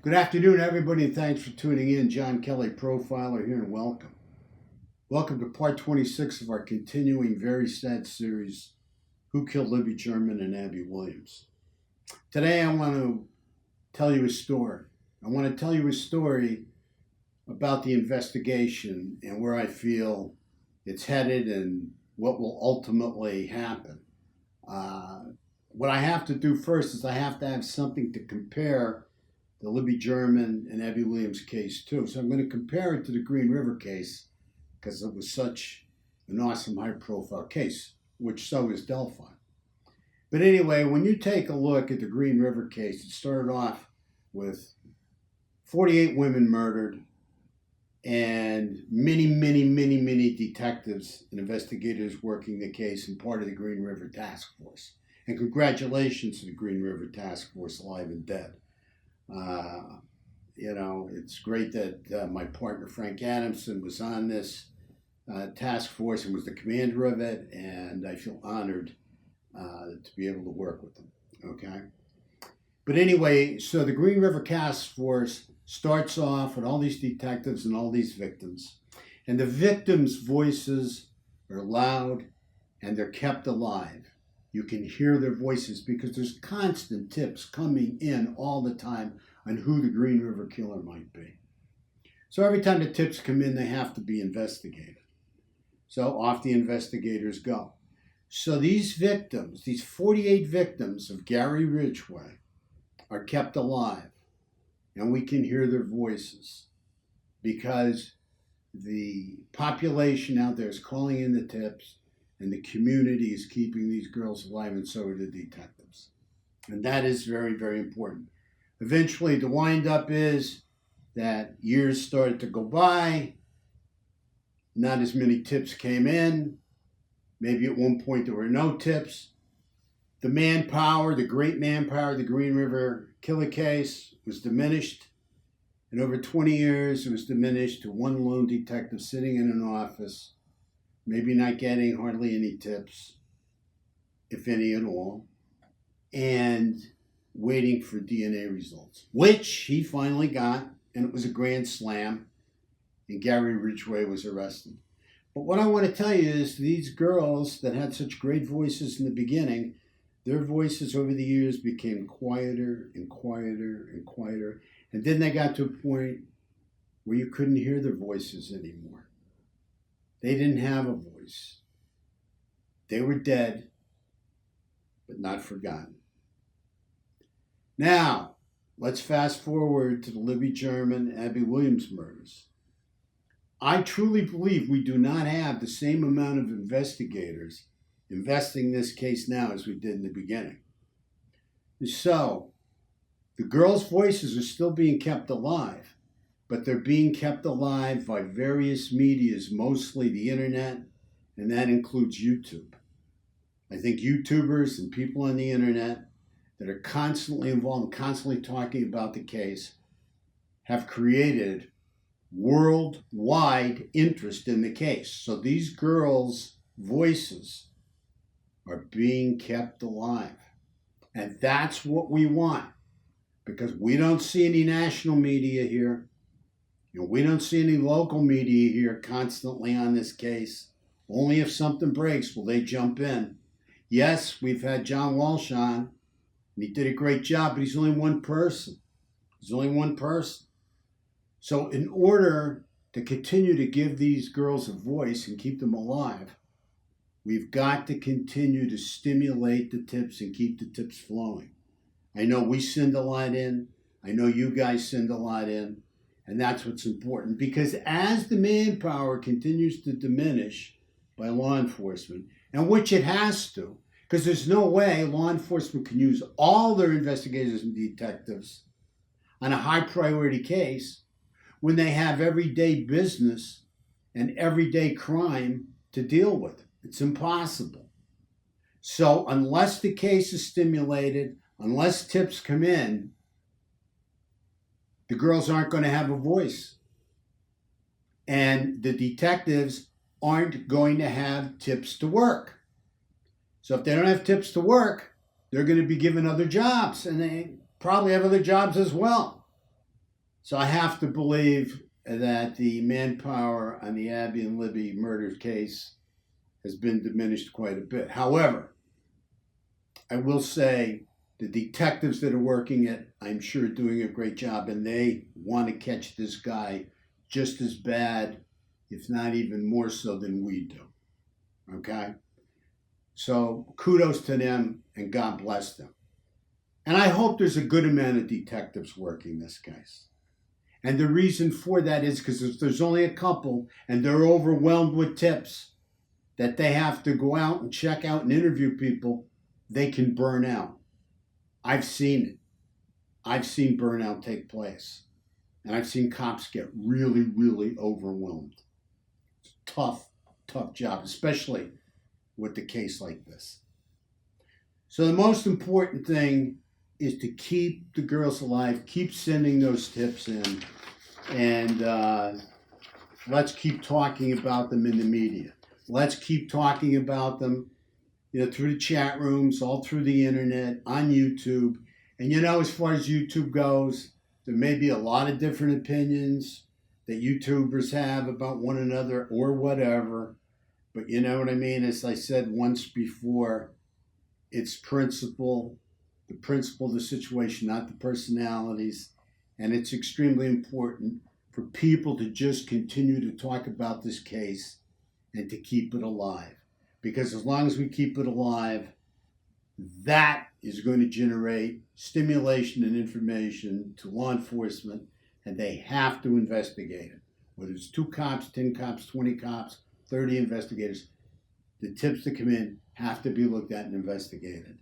Good afternoon, everybody, and thanks for tuning in. John Kelly, Profiler here, and welcome. Welcome to part 26 of our continuing very sad series, Who Killed Libby and Abby Williams. Today, I want to tell you a story. I want to tell you a story about the investigation and where I feel it's headed and what will ultimately happen. What I have to do first is I have to have something to compare the Libby German and Abby Williams case too. So I'm going to compare it to the Green River case because it was such an awesome high-profile case, which so is Delphi. But anyway, when you take a look at the Green River case, it started off with 48 women murdered and many detectives and investigators working the case and part of the Green River Task Force. And congratulations to the Green River Task Force, alive and dead. It's great that my partner Frank Adamson was on this task force and was the commander of it, and I feel honored to be able to work with them. Okay, but anyway, so the Green River Task Force starts off with all these detectives and all these victims, and the victims' voices are loud and they're kept alive. You can hear their voices because there's constant tips coming in all the time on who the Green River killer might be. So every time the tips come in, they have to be investigated. So off the investigators go. So these victims, these 48 victims of Gary Ridgway, are kept alive. And we can hear their voices because the population out there is calling in the tips, and the community is keeping these girls alive, and so are the detectives. And that is very important. Eventually, the wind-up is that years started to go by. Not as many tips came in. Maybe at one point there were no tips. The manpower, the great manpower of the Green River killer case was diminished. And over 20 years, it was diminished to one lone detective sitting in an office, maybe not getting hardly any tips, if any at all, and waiting for DNA results, which he finally got, and it was a grand slam, and Gary Ridgway was arrested. But what I want to tell you is these girls that had such great voices in the beginning, their voices over the years became quieter and quieter and quieter, and then they got to a point where you couldn't hear their voices anymore. They didn't have a voice. They were dead, but not forgotten. Now, let's fast forward to the Libby German, Abby Williams murders. I truly believe we do not have the same amount of investigators investing this case now as we did in the beginning. So, the girls' voices are still being kept alive, but they're being kept alive by various medias, mostly the internet, and that includes YouTube. I think YouTubers and people on the internet that are constantly involved, constantly talking about the case, have created worldwide interest in the case. So these girls' voices are being kept alive. And that's what we want, because we don't see any national media here. We don't see any local media here constantly on this case. Only if something breaks will they jump in. Yes, we've had John Walsh on, and he did a great job, but he's only one person. He's only one person. So in order to continue to give these girls a voice and keep them alive, we've got to continue to stimulate the tips and keep the tips flowing. I know we send a lot in. I know you guys send a lot in. And that's what's important, because as the manpower continues to diminish by law enforcement, and which it has to, because there's no way law enforcement can use all their investigators and detectives on a high priority case when they have everyday business and everyday crime to deal with. It's impossible. So unless the case is stimulated, unless tips come in, the girls aren't going to have a voice. And the detectives aren't going to have tips to work. So if they don't have tips to work, they're going to be given other jobs, and they probably have other jobs as well. So I have to believe that the manpower on the Abby and Libby murder case has been diminished quite a bit. However, I will say the detectives that are working it, I'm sure, are doing a great job, and they want to catch this guy just as bad, if not even more so than we do. Okay? So kudos to them, and God bless them. And I hope there's a good amount of detectives working this case. And the reason for that is because if there's only a couple and they're overwhelmed with tips that they have to go out and check out and interview people, they can burn out. I've seen it. I've seen burnout take place. And I've seen cops get really, really overwhelmed. Tough job, especially with a case like this. So the most important thing is to keep the girls alive, keep sending those tips in, and let's keep talking about them in the media. Let's keep talking about them, through the chat rooms, all through the internet, on YouTube. And as far as YouTube goes, there may be a lot of different opinions that YouTubers have about one another or whatever. But you know what I mean? As I said once before, it's the principle of the situation, not the personalities. And it's extremely important for people to just continue to talk about this case and to keep it alive. Because as long as we keep it alive, that is going to generate stimulation and information to law enforcement, and they have to investigate it. Whether it's 2 cops, 10 cops, 20 cops, 30 investigators, the tips that come in have to be looked at and investigated.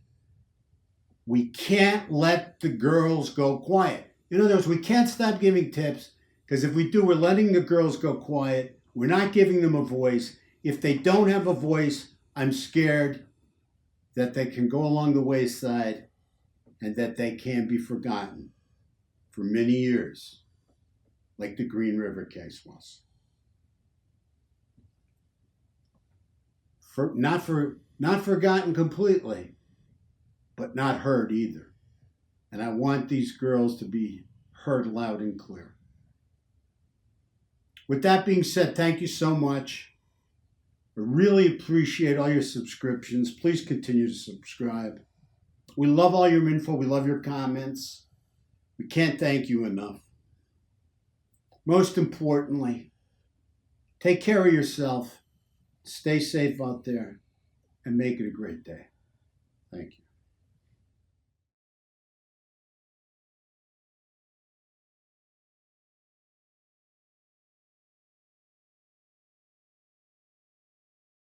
We can't let the girls go quiet. In other words, we can't stop giving tips, because if we do, we're letting the girls go quiet. We're not giving them a voice. If they don't have a voice, I'm scared that they can go along the wayside and that they can be forgotten for many years, like the Green River case was. Not forgotten completely, but not heard either. And I want these girls to be heard loud and clear. With that being said, thank you so much. I really appreciate all your subscriptions. Please continue to subscribe. We love all your info. We love your comments. We can't thank you enough. Most importantly, take care of yourself. Stay safe out there and make it a great day. Thank you.